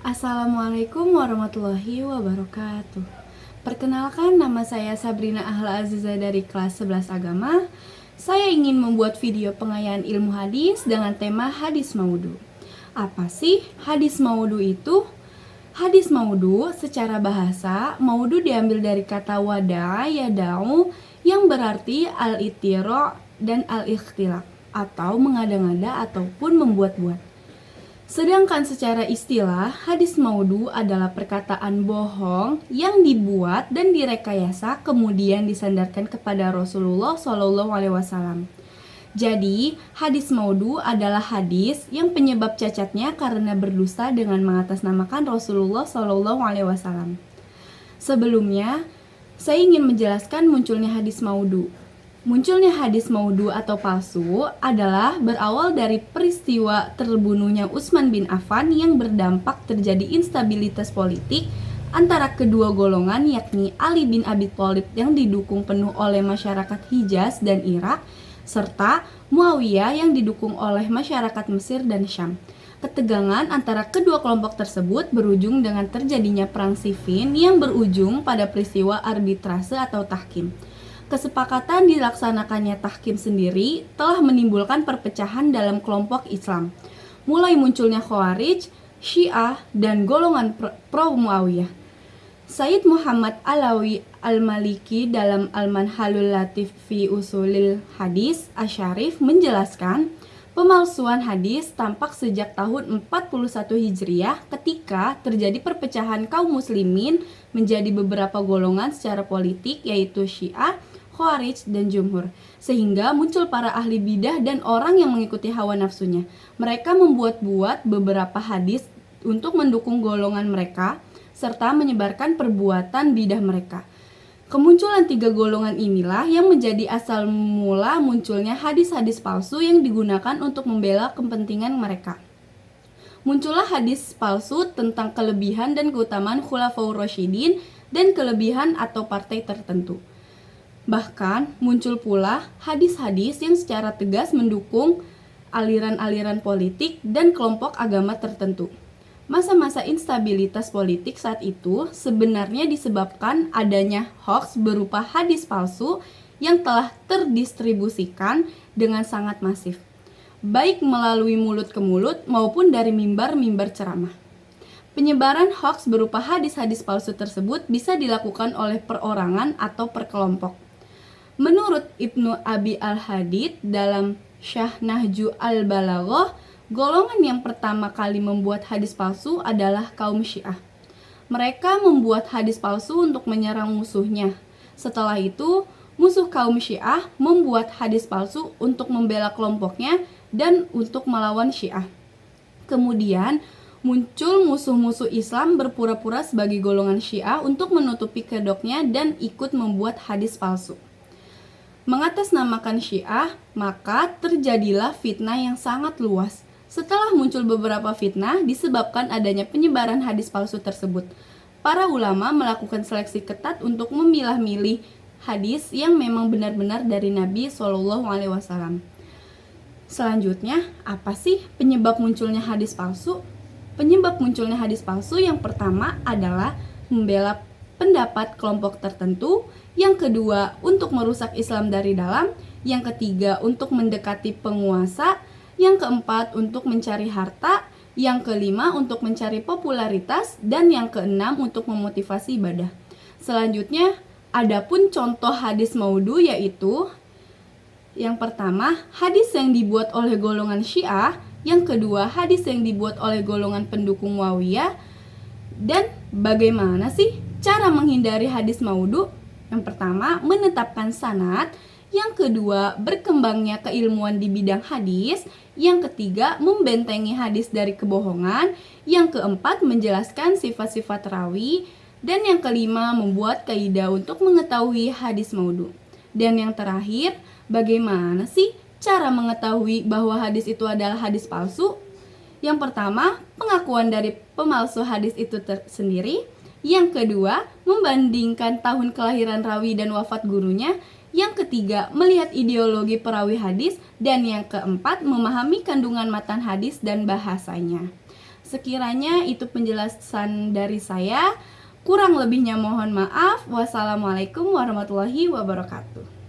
Assalamualaikum warahmatullahi wabarakatuh. Perkenalkan, nama saya Sabrina Ahla Aziza dari kelas 11 Agama. Saya ingin membuat video pengayaan ilmu hadis dengan tema hadis maudhu. Apa sih hadis maudhu itu? Hadis maudhu secara bahasa, maudhu diambil dari kata wada yada'u yang berarti al-ittira dan al-ikhtilaf atau mengada-ngada ataupun membuat-buat. Sedangkan secara istilah, hadis maudhu adalah perkataan bohong yang dibuat dan direkayasa kemudian disandarkan kepada Rasulullah SAW. Jadi, hadis maudhu adalah hadis yang penyebab cacatnya karena berdusta dengan mengatasnamakan Rasulullah SAW. Sebelumnya, saya ingin menjelaskan munculnya hadis maudhu. Munculnya hadis maudhu atau palsu adalah berawal dari peristiwa terbunuhnya Utsman bin Affan yang berdampak terjadi instabilitas politik antara kedua golongan, yakni Ali bin Abi Thalib yang didukung penuh oleh masyarakat Hijaz dan Irak, serta Muawiyah yang didukung oleh masyarakat Mesir dan Syam. Ketegangan antara kedua kelompok tersebut berujung dengan terjadinya perang Siffin yang berujung pada peristiwa arbitrase atau tahkim. Kesepakatan dilaksanakannya tahkim sendiri telah menimbulkan perpecahan dalam kelompok Islam. Mulai munculnya Khawarij, Syiah, dan golongan pro-Muawiyah. Sayyid Muhammad Alawi Al-Maliki dalam Al-Manhalul Latif fi Usulil Hadis Asy-Syarif menjelaskan, pemalsuan hadis tampak sejak tahun 41 Hijriah ketika terjadi perpecahan kaum muslimin menjadi beberapa golongan secara politik, yaitu Syiah, Khawarij, dan Jumhur, sehingga muncul para ahli bidah dan orang yang mengikuti hawa nafsunya. Mereka membuat-buat beberapa hadis untuk mendukung golongan mereka serta menyebarkan perbuatan bidah mereka. Kemunculan tiga golongan inilah yang menjadi asal mula munculnya hadis-hadis palsu yang digunakan untuk membela kepentingan mereka. Muncullah hadis palsu tentang kelebihan dan keutamaan Khulafaur Rasyidin dan kelebihan atau partai tertentu. Bahkan muncul pula hadis-hadis yang secara tegas mendukung aliran-aliran politik dan kelompok agama tertentu. Masa-masa instabilitas politik saat itu sebenarnya disebabkan adanya hoax berupa hadis palsu yang telah terdistribusikan dengan sangat masif, baik melalui mulut ke mulut maupun dari mimbar-mimbar ceramah. Penyebaran hoax berupa hadis-hadis palsu tersebut bisa dilakukan oleh perorangan atau per kelompok. Menurut Ibnu Abi Al-Hadid dalam Syarh Nahju Al-Balaghah, golongan yang pertama kali membuat hadis palsu adalah kaum Syiah. Mereka membuat hadis palsu untuk menyerang musuhnya. Setelah itu, musuh kaum Syiah membuat hadis palsu untuk membela kelompoknya dan untuk melawan Syiah. Kemudian, muncul musuh-musuh Islam berpura-pura sebagai golongan Syiah untuk menutupi kedoknya dan ikut membuat hadis palsu. Mengatasnamakan Syiah, maka terjadilah fitnah yang sangat luas. Setelah muncul beberapa fitnah disebabkan adanya penyebaran hadis palsu tersebut, para ulama melakukan seleksi ketat untuk memilah-milih hadis yang memang benar-benar dari Nabi SAW. Selanjutnya, apa sih penyebab munculnya hadis palsu? Penyebab munculnya hadis palsu yang pertama adalah membela pendapat kelompok tertentu, yang kedua untuk merusak Islam dari dalam, yang ketiga untuk mendekati penguasa, yang keempat untuk mencari harta, yang kelima untuk mencari popularitas, dan yang keenam untuk memotivasi ibadah. Selanjutnya, adapun contoh hadis maudhu yaitu yang pertama, hadis yang dibuat oleh golongan Syiah, yang kedua hadis yang dibuat oleh golongan pendukung Muawiyah. Dan bagaimana sih cara menghindari hadis maudhu? Yang pertama, menetapkan sanad. Yang kedua, berkembangnya keilmuan di bidang hadis. Yang ketiga, membentengi hadis dari kebohongan. Yang keempat, menjelaskan sifat-sifat rawi. Dan yang kelima, membuat kaidah untuk mengetahui hadis maudhu. Dan yang terakhir, bagaimana sih cara mengetahui bahwa hadis itu adalah hadis palsu? Yang pertama, pengakuan dari pemalsu hadis itu sendiri. Yang kedua, membandingkan tahun kelahiran rawi dan wafat gurunya. Yang ketiga, melihat ideologi perawi hadis. Dan yang keempat, memahami kandungan matan hadis dan bahasanya. Sekiranya itu penjelasan dari saya. Kurang lebihnya mohon maaf. Wassalamualaikum warahmatullahi wabarakatuh.